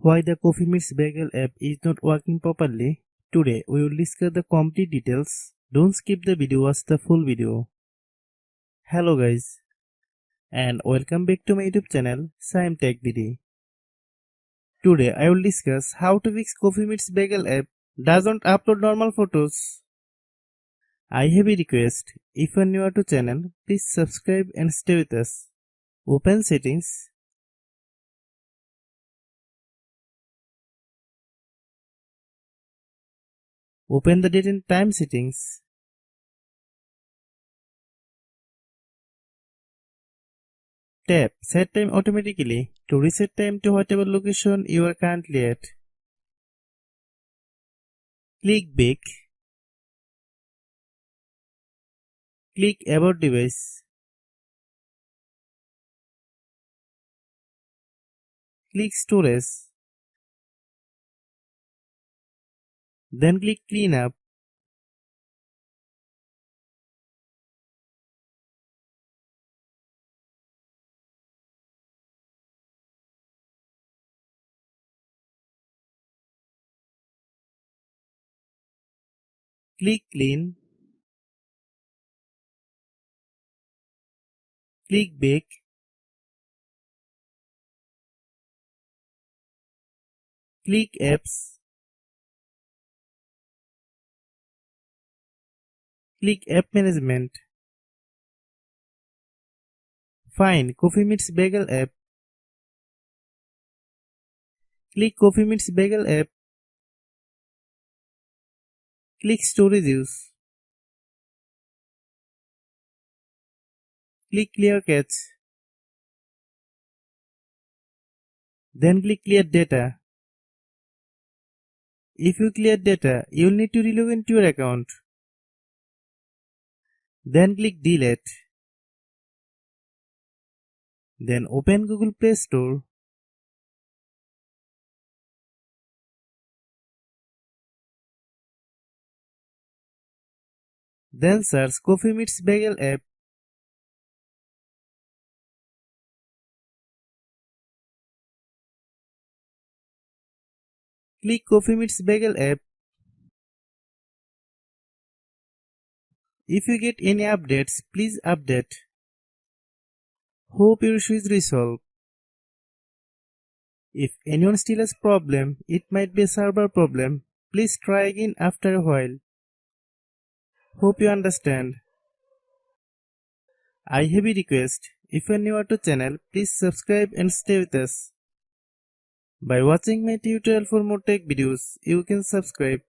why the Coffee Meets Bagel app is not working properly. Today we will discuss the complete details. Don't skip the video, watch the full video. Hello guys and welcome back to my YouTube channel Shaem Tech BD. Today I will discuss how to fix Coffee Meets Bagel app doesn't upload normal photos. I have a request. If you are new to channel, please subscribe and stay with us. Open settings. Open the date and time settings. Tap Set Time automatically to reset time to whatever location you are currently at. Click Back. Click About Device. Click Storage. Then click Clean Up. Click Clean. Click Back. Click Apps. Click App Management. Find Coffee Meets Bagel app. Click Coffee Meets Bagel app. Click Storage Use. Click Clear Cache. Then click Clear Data. If you clear data, you will need to relog into your account. Then click Delete. Then open Google Play Store. Then search Coffee Meets Bagel app. Click Coffee Meets Bagel app. If you get any updates, please update. Hope your issue is resolved. If anyone still has problem, it might be a server problem. Please try again after a while. Hope you understand. I have a request. If you are new to channel, please subscribe and stay with us. By watching my tutorial for more tech videos, you can subscribe.